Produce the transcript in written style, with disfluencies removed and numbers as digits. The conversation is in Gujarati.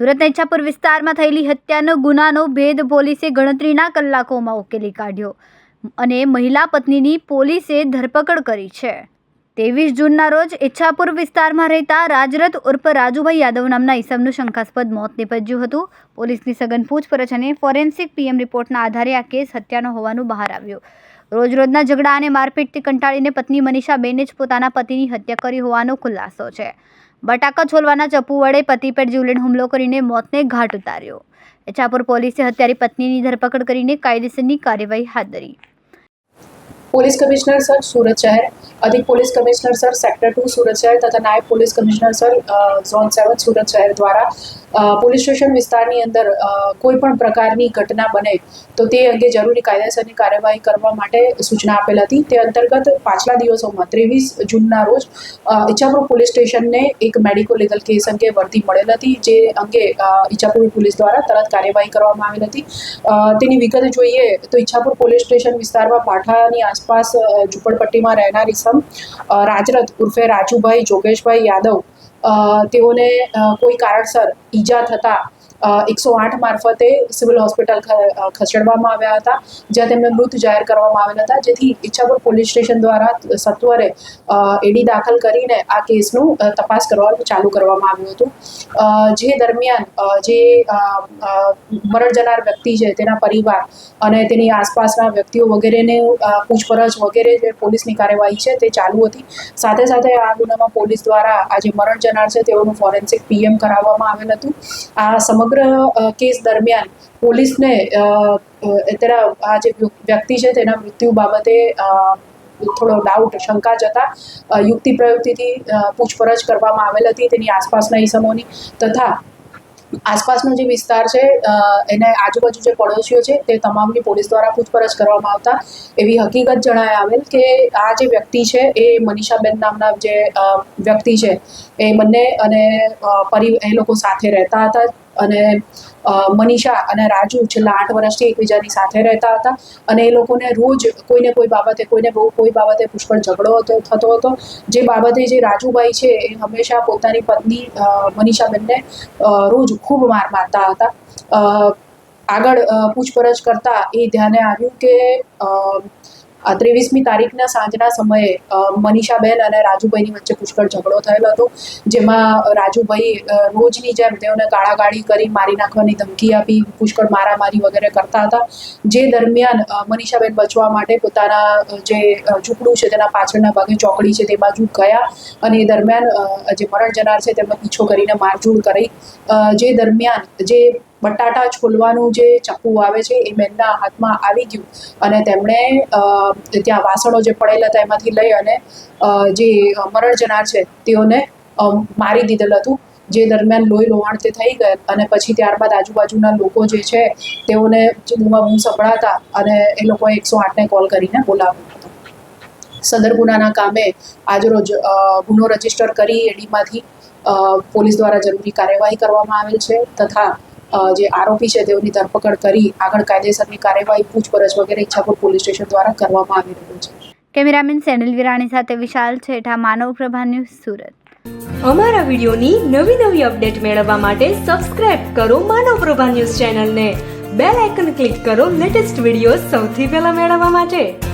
સુરતના ઈચ્છાપુર વિસ્તારમાં થયેલી હત્યાનો ગુનાનો ભેદ પોલીસે ગણતરીના કલાકોમાં ઉકેલી કાઢ્યો અને મહિલા પત્નીની પોલીસે ધરપકડ કરી છે। 23 જૂનના રોજ ઈચ્છાપુર વિસ્તારમાં રહેતા રાજરથ ઉર્ફ રાજુભાઈ યાદવ નામના ઈસમનું શંકાસ્પદ મોત નીપજ્યું હતું। પોલીસની સઘન પૂછપરછ અને ફોરેન્સિક પીએમ રિપોર્ટના આધારે આ કેસ હત્યાનો હોવાનું બહાર આવ્યું। રોજના ઝઘડા અને મારપીટથી કંટાળીને પત્ની મનીષાબેને જ પોતાના પતિની હત્યા કરી હોવાનો ખુલાસો છે। બટાકા છોલવાના ચપ્પુ વડે પતિ પર જીવલેણ હુમલો કરીને મોતને ઘાટ ઉતાર્યો। ઈચ્છાપુર પોલીસે હત્યારી પત્નીની ધરપકડ કરીને કાયદેસરની કાર્યવાહી હાથ ધરી। पुलिस कमिश्नर सर सूरत शहर, अधिक पुलिस कमिश्नर सर सेक्टर 2 सूरत शहर तथा नायब पुलिस कमिश्नर सर ઝોન 7 सूरत शहर द्वारा પોલીસ સ્ટેશન વિસ્તારની અંદર કોઈ પણ પ્રકારની ઘટના બને તો તે અંગે જરૂરી કાયદેસરની કાર્યવાહી કરવા માટે સૂચના આપેલ હતી। તે અંતર્ગત પાછલા દિવસોમાં 23 જૂનના રોજ ઈચ્છાપુર પોલીસ સ્ટેશનને એક મેડિકો લીગલ કેસ અંગે વર્દી મળેલ હતી, જે અંગે ઈચ્છાપુર પોલીસ દ્વારા તરત કાર્યવાહી કરવામાં આવેલ હતી। તેની વિગત જોઈએ તો ઈચ્છાપુર પોલીસ સ્ટેશન વિસ્તારમાં પાઠાની આસપાસ ઝૂંપડપટ્ટીમાં રહેનાર ઈસમ રાજરથ ઉર્ફે રાજુભાઈ જોગેશભાઈ યાદવ તેઓને કોઈ કારણસર ઈજા થતાં 108 મારફતે સિવિલ હોસ્પિટલ ખસેડવામાં આવ્યા હતા, જ્યાં તેમને મૃત જાહેર કરવામાં આવેલ હતા, જેથી ઈચ્છાપુર પોલીસ સ્ટેશન દ્વારા સત્વરે એડી દાખલ કરીને આ કેસનું તપાસ કરવાનું ચાલુ કરવામાં આવ્યું હતું। જે દરમિયાન જે મરણ જનાર વ્યક્તિ છે તેના પરિવાર અને તેની આસપાસના વ્યક્તિઓ વગેરેને પૂછપરછ વગેરે જે પોલીસની કાર્યવાહી છે તે ચાલુ હતી। સાથે સાથે આ ગુનામાં પોલીસ દ્વારા આ જે મરણ જનાર છે તેઓનું ફોરેન્સિક પીએમ કરાવવામાં આવેલ હતું। આ સમગ્ર કેસ દરમિયાન પોલીસને તેના આ જે વ્યક્તિ છે તેના મૃત્યુ બાબતે થોડો ડાઉટ શંકા જતા યુક્તિ પ્રયુક્તિથી પૂછપરછ કરવામાં આવેલ હતી તેની આસપાસના ઈસમોની તથા આસપાસનો જે વિસ્તાર છે એને આજુબાજુ જે પડોશીઓ છે તે તમામની પોલીસ દ્વારા પૂછપરછ કરવામાં આવતા એવી હકીકત જણાય આવેલ કે આ જે વ્યક્તિ છે એ મનીષાબેન નામના જે વ્યક્તિ છે એ બંને અને એ લોકો સાથે રહેતા હતા અને મનીષા અને રાજુ છેલ્લા 8 વર્ષથી એકબીજાની સાથે રહેતા હતા અને એ લોકોને રોજ કોઈને કોઈ બાબતે પુષ્કળ ઝઘડો થતો હતો, જે બાબતે જે રાજુભાઈ છે એ હંમેશા પોતાની પત્ની મનીષાબેનને રોજ ખૂબ માર મારતા હતા। આગળ પૂછપરછ કરતા એ ધ્યાને આવ્યું કે 23મી તારીખના સાંજના સમયે મનીષાબેન અને રાજુભાઈની વચ્ચે પુષ્કળ ઝઘડો થયેલો હતો, જેમાં રાજુભાઈ રોજની જેમ તેઓને ગાળાગાળી કરી મારી નાખવાની ધમકી આપી પુષ્કળ મારામારી વગેરે કરતા હતા। જે દરમિયાન મનીષાબેન બચવા માટે પોતાના જે ઝૂંપડું છે તેના પાછળના ભાગે ચોકડી છે તે બાજુ ગયા અને એ દરમિયાન જે મરણ જનાર છે તેમનો પીછો કરીને મારઝૂડ કરી। જે દરમિયાન જે બટાટા છોલવાનું જે ચપ્પુ આવે છે એ બેનના હાથમાં આવી ગયું અને તેમણે ત્યાં વાસણો જે પડેલા હતા એમાંથી લઈ અને જે મરણ જનાર છે તેઓને મારી દીધેલ હતું, જે દરમિયાન લોહી લોહાણ તે થઈ ગયેલ અને પછી ત્યારબાદ આજુબાજુના લોકો જે છે તેઓને બૂમ સંભળાતા અને એ લોકોએ 108ને કોલ કરીને બોલાવ્યો હતો। સદર ગુનાના કામે આજરોજ ગુનો રજીસ્ટર કરી એડીમાંથી પોલીસ દ્વારા જરૂરી કાર્યવાહી કરવામાં આવેલ છે તથા જે આરોપી છે તેઓની ધરપકડ કરી આગળ કાયદેસરની કાર્યવાહી પૂછપરછ વગેરે ઈચ્છાપુર પોલીસ સ્ટેશન દ્વારા કરવામાં આવી રહ્યું છે। કેમેરામેન સેનલ વિરાણી સાથે વિશાલ છેઠા, માનવ પ્રભા ન્યૂઝ, સુરત। અમારા વિડીયોની નવી અપડેટ મેળવવા માટે સબસ્ક્રાઇબ કરો માનવ પ્રભા ન્યૂઝ ચેનલને, બેલ આઇકન ક્લિક કરો લેટેસ્ટ વિડીયો સૌથી પહેલા મેળવવા માટે।